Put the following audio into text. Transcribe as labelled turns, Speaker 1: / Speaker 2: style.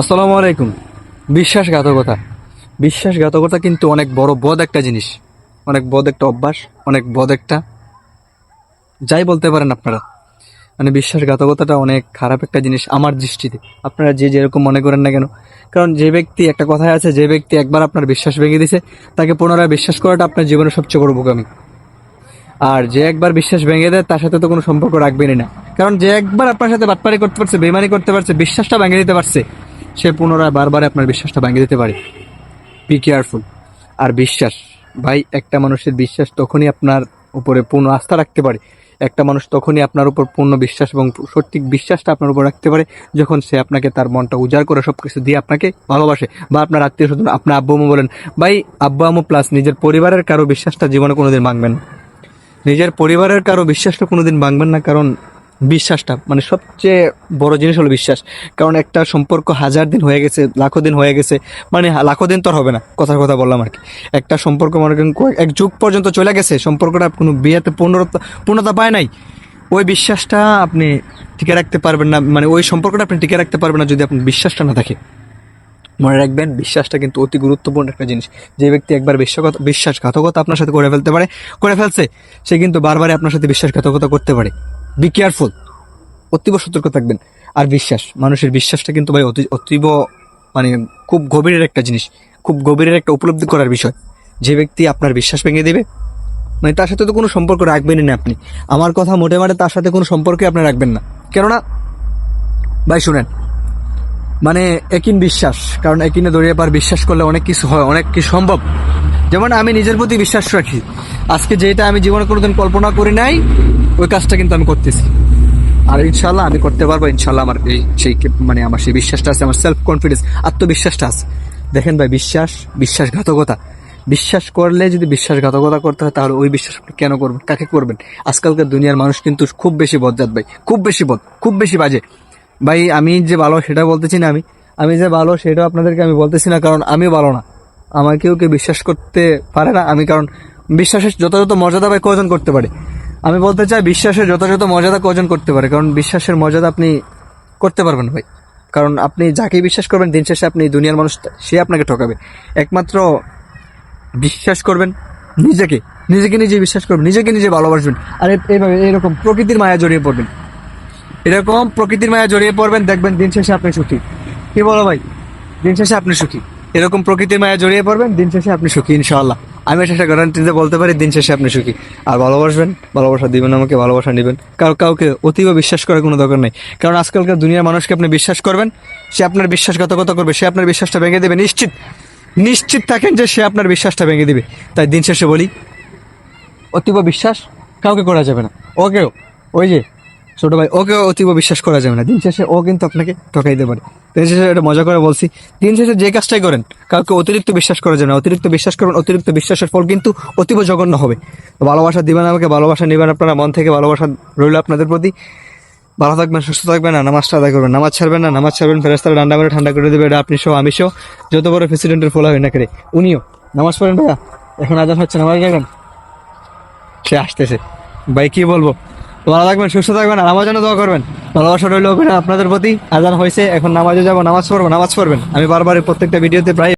Speaker 1: আসসালামু আলাইকুম। বিশ্বাসঘাতকতা বিশ্বাসঘাতকতা কিন্তু অনেক বড় বদ একটা জিনিস, অনেক বদ একটা অভ্যাস, অনেক বদ একটা যাই বলতে পারেন আপনারা। মানে বিশ্বাসঘাতকতাটা অনেক খারাপ একটা জিনিস আমার দৃষ্টিতে। আপনারা যে যেরকম মনে করেন না কেন, কারণ যে ব্যক্তি, একটা কথায় আছে, যে ব্যক্তি একবার আপনার বিশ্বাস ভেঙে দিছে তাকে পুনরায় বিশ্বাস করাটা আপনার জীবনের সবচেয়ে বড় বোকামি। আর যে একবার বিশ্বাস ভেঙে দেয় তার সাথে তো কোনো সম্পর্ক রাখবেনই না। কারণ যে একবার আপনার সাথে বাটপারি করতে পারছে, বেইমানি করতে পারছে, বিশ্বাসটা ভেঙে দিতে পারছে, সে পুনরায় বারবার আপনার বিশ্বাসটা ভেঙে দিতে পারে। Be careful. আর বিশ্বাস, ভাই, একটা মানুষের বিশ্বাস তখনই আপনার উপরে পূর্ণ আস্থা রাখতে পারে, একটা মানুষ তখনই আপনার উপর পূর্ণ বিশ্বাস এবং সঠিক বিশ্বাসটা আপনার উপর রাখতে পারে যখন সে আপনাকে তার মনটা উজাড় করে সবকিছু দিয়ে আপনাকে ভালোবাসে। বা আপনার আত্মীয় স্বজন, আপনার আব্বু আম্মু বলেন, ভাই, আব্বু আম্মু প্লাস নিজের পরিবারের কারো বিশ্বাসটা জীবনে কোনোদিন ভাঙবেন না। নিজের পরিবারের কারো বিশ্বাসটা কোনোদিন ভাঙবেন না, কারণ বিশ্বাসটা মানে সবচেয়ে বড় জিনিস হলো বিশ্বাস। কারণ একটা সম্পর্ক 1000 দিন হয়ে গেছে, লাখো দিন হয়ে গেছে, মানে লাখো দিন তো আর হবে না, কথার কথা বললাম আর কি। একটা সম্পর্ক মনে করেন এক যুগ পর্যন্ত চলে গেছে, সম্পর্কটা কোনো বিয়েতে পূর্ণতা পায় নাই। ওই বিশ্বাসটা আপনি টিকে রাখতে পারবেন না, মানে ওই সম্পর্কটা আপনি টিকে রাখতে পারবেন না যদি আপনার বিশ্বাসটা না থাকে। মনে রাখবেন, বিশ্বাসটা কিন্তু অতি গুরুত্বপূর্ণ একটা জিনিস। যে ব্যক্তি একবার বিশ্বাসঘাতকতা আপনার সাথে করে ফেলছে, সে কিন্তু বারবার আপনার সাথে বিশ্বাসঘাতকতা করতে পারে। বি কেয়ারফুল, অতীব সতর্ক থাকবেন। আর বিশ্বাস, মানুষের বিশ্বাসটা কিন্তু ভাই অতীব মানে খুব গভীরের একটা জিনিস, খুব গভীরের একটা উপলব্ধি করার বিষয়। যে ব্যক্তি আপনার বিশ্বাস ভেঙে দেবে, মানে তার সাথে তো কোনো সম্পর্ক রাখবেনই না আপনি। আমার কথা মোটে মাটে তার সাথে কোনো সম্পর্কে আপনি রাখবেন না। কেননা ভাই শুনেন, মানে একিন বিশ্বাস, কারণ একিনে দড়িয়ে পার বিশ্বাস করলে অনেক কিছু হয়, অনেক কিছু সম্ভব। যেমন আমি নিজের প্রতি বিশ্বাস রাখি, আজকে যেটা আমি জীবনে কোনোদিন কল্পনা করি নাই, ওই কাজটা কিন্তু আমি করতেছি। আর ইনশাল্লাহ আমি করতে পারবো, ইনশাল্লাহ। আমার এই সেই মানে আমার সেই বিশ্বাসটা আছে, আমার সেলফ কনফিডেন্স, আত্মবিশ্বাসটা আছে। দেখেন ভাই, বিশ্বাসঘাতকতা, বিশ্বাস করলে যদি বিশ্বাসঘাতকতা করতে হয় তাহলে ওই বিশ্বাস আপনি কেন করবেন, কাকে করবেন? আজকালকার দুনিয়ার মানুষ কিন্তু খুব বেশি বজ্জাত ভাই, খুব বেশি খুব বেশি বাজে। ভাই আমি যে ভালো সেটা বলতেছি না, আমি যে ভালো সেটাও আপনাদেরকে আমি বলতেছি না, কারণ আমিও ভালো না। আমাকেও কেউ বিশ্বাস করতে পারে না আমি, কারণ বিশ্বাসের যথাযথ মর্যাদা ভাই কজন করতে পারে? আমি বলতে চাই, বিশ্বাসের যথাযথ মর্যাদা কজন করতে পারে, কারণ বিশ্বাসের মর্যাদা আপনি করতে পারবেন ভাই। কারণ আপনি যাকে বিশ্বাস করবেন, দিন শেষে আপনি দুনিয়ার মানুষ, সে আপনাকে ঠকাবে। একমাত্র বিশ্বাস করবেন নিজেকে, নিজে বিশ্বাস করবেন, নিজেকে নিজে ভালোবাসবেন। আর এইভাবে এরকম প্রকৃতির মায়া জড়িয়ে পড়বেন, এরকম প্রকৃতির মায়া জড়িয়ে পড়বেন, দেখবেন দিন শেষে আপনি সুখী। কি বলো ভাই? দিন শেষে আপনি সুখী। এরকম প্রকৃতির মায়া জড়িয়ে পড়বেন, দিন শেষে আপনি সুখী ইনশাআল্লাহ। আমি এটা গ্যারান্টিতে বলতে পারি, দিন শেষে আপনি সুখী। আর ভালোবাসবেন, ভালোবাসা দিবেন, আমাকে ভালোবাসা নেবেন। কাউকে অতীব বিশ্বাস করার কোনো দরকার নেই, কারণ আজকালকার দুনিয়ার মানুষকে আপনি বিশ্বাস করবেন, সে আপনার বিশ্বাসঘাতকতা করবে, সে আপনার বিশ্বাসটা ভেঙে দেবে। নিশ্চিত থাকেন যে সে আপনার বিশ্বাসটা ভেঙে দিবে। তাই দিন শেষে বলি, অতীব বিশ্বাস কাউকে করা যাবে না। ওকেও, ওই যে ছোট ভাই, ওকে অতীব বিশ্বাস করা যাবে না। দিন শেষে ও কিন্তু আপনাকে ঠকাইতে পারে। দিন শেষে এটা মজা করে বলছি, দিন শেষে যে কাজটাই করেন, কাউকে অতিরিক্ত বিশ্বাস করা যাবে না। অতিরিক্ত বিশ্বাস করবেন, অতিরিক্ত বিশ্বাসের ফল কিন্তু অতীব জঘন্য হবে। তো ভালোবাসা দিবেন আমাকে, ভালোবাসা নেবেন আপনারা, মন থেকে ভালোবাসা রইল আপনাদের প্রতি। ভালো থাকবেন, সুস্থ থাকবেন, আর নামাজটা আদায় করবেন। নামাজ ছাড়বেন, ফেরেশতারা ডান্ডা মেরে ঠান্ডা করে দেবে। এটা আপনি সহ, আমি সহ, যত বড় প্রেসিডেন্টের ফলা হয় না করে উনিও নামাজ পড়েন। ভাইয়া এখন আজান হচ্ছে, নামাজ যাবেন, সে আসতেছে। ভাই কি বলবো, ভালো থাকবেন, সুস্থ থাকবেন, আর আমার জন্য দোয়া করবেন। ভালোবাসা রইল আপনাদের প্রতি। আজান হয়েছে, এখন নামাজে যাবো, নামাজ পড়বেন। আমি বারবার প্রত্যেকটা ভিডিওতে প্রায়